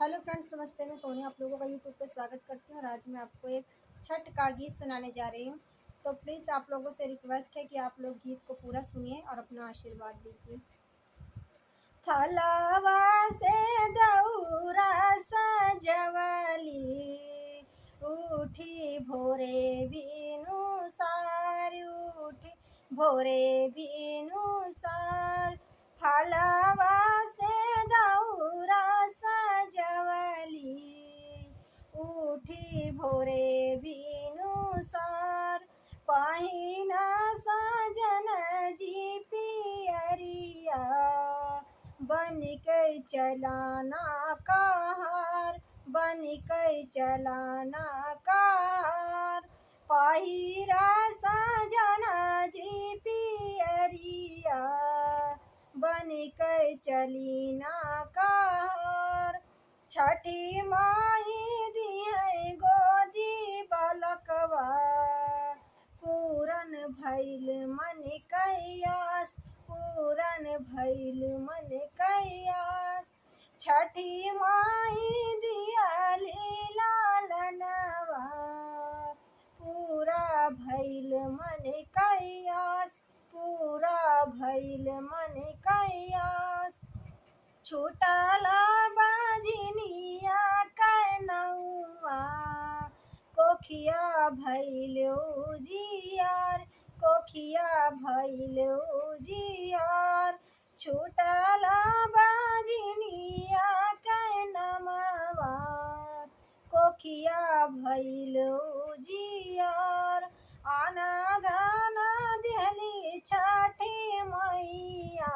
Hello friends, नमस्ते। मैं सोनिया आप लोगों का यूट्यूब पे स्वागत करती हूँ और आज मैं आपको एक छठ का गीत सुनाने जा रही हूँ। तो प्लीज़ आप लोगों से रिक्वेस्ट है कि आप लोग गीत को पूरा सुनिए और अपना आशीर्वाद दीजिए। फलवा से दौरा सजवली, उठी भोरे बिनु सार, उठी भोरे बिनु सार। फलवा से दौरा सजवली, उठी भोरे बिनु सार। पहिना सजन जी पियरिया, बन के चलाना कहार, बन के चलाना कहार। पहिरा सजना जी पियरिया, बन के चलीना कहार। छठी माई दिए गोदी बलकवा, पूरन भैल मन कैयास, पूरन भैल मन कैयास। छठी माई दियाली लालनवा, पूरा भैल मन कैयास, पूरा भैल मन कैयास। छूटला बाजिनिया कैनौआ, कोखिया भैल उजियार, कोखिया भैल उजियार। छूटला बाजिनिया कैनमवा, कोखिया भैल उजियार। आना धाना दिहली छठी मैया,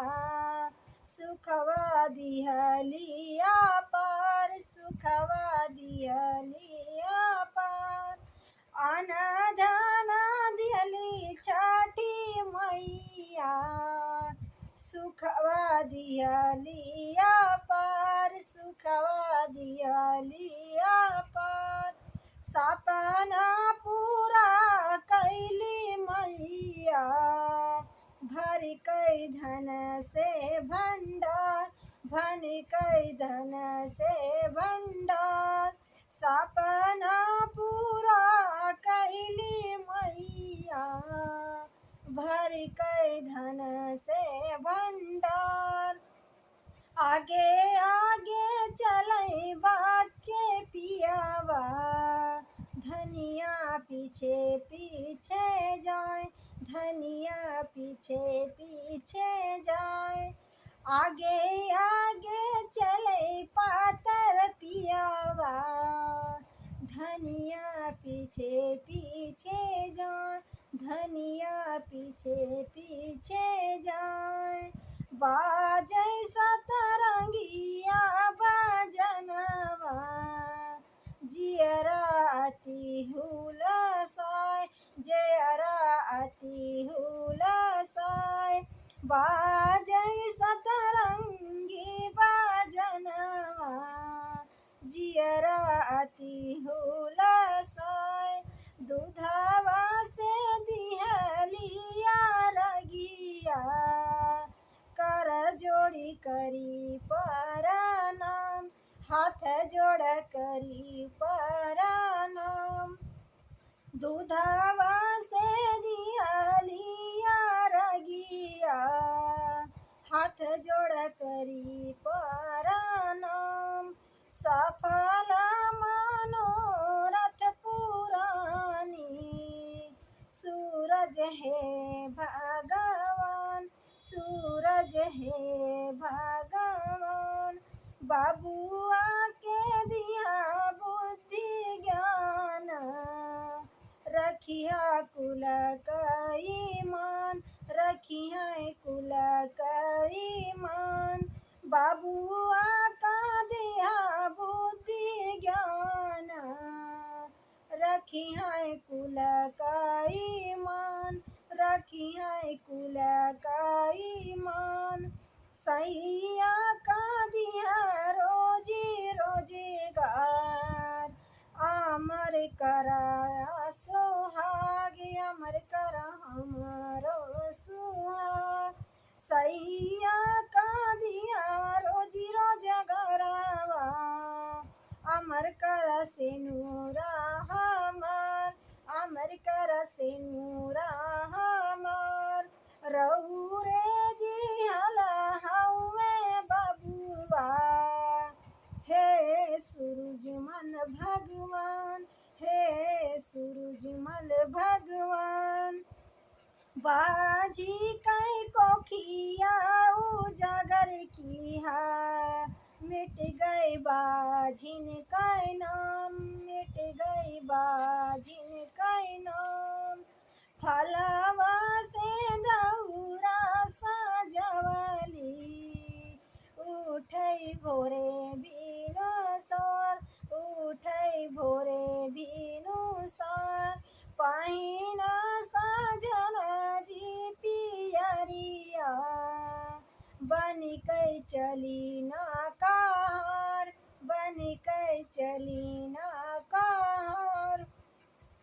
सुखवा दिहलिया पार, सुखवा दिहलिया पार। आना धाना दिहली छठी मैया, सुखवा दिहलिया पार, सुखवा दिहलिया पार। सपना पूरा कैली मैया, भर कई धन से भंडार, भर कई धन से भंडार। सपना पूरा कैली मैया, भर कई धन से भंडार। आगे आगे चले बाके पियावा, धनिया पीछे पीछे जाए, धनिया पीछे पीछे जाए। आगे आगे चले पातर पियावा, धनिया पीछे पीछे जाए, धनिया पीछे पीछे जाए। बाजै सतरंगिया बजनवा, जियरा अति हुलसाए, जियरा अति हुलसाए। बाजै सतरंगी बजनवा, जियरा अति हुलसाए। दूधवा से दिहलिया रगिया, कर जोड़ी करी प्रणाम, हाथ जोड़ करी प्रणाम। दूधवा से दिहलिया रगिया, हाथ जोड़ करी प्रणाम। सफल मनोरथ पुरानी, सूरज है भगवान, सूरज है भगवान। बाबुआ के दिया बुद्धि ज्ञान, रखिया कुल का ईमान, रखिया कुल का ईमान। बाबुआ का दिया बुद्धि ज्ञान, रखिया कुल का ईमान, रखिया कुल का ईमान। सैया का दिया रोजी रोजगार, अमर करा सुहाग, अमर करा हमरो सुहाग। सैया का दिया रोजी रोजगारवा, अमर कर से नूरा हमार, अमर कर से नूरा हमार, रहू रे दिहल हउए बबुआ, हे सूरजमल भगवान, हे सूरजमल भगवान। बाजी कई कोखिया उजागर की है, मिट गए बाजिन का नाम, मिट गई बाजिन का नाम। फलवा से दौरा सजवली, उठै भोरे भिनुसार, उठै भोरे भिनुसार। पहिना सजन जी पियरिया, बनिकै चली ना कहार, बनिकै चली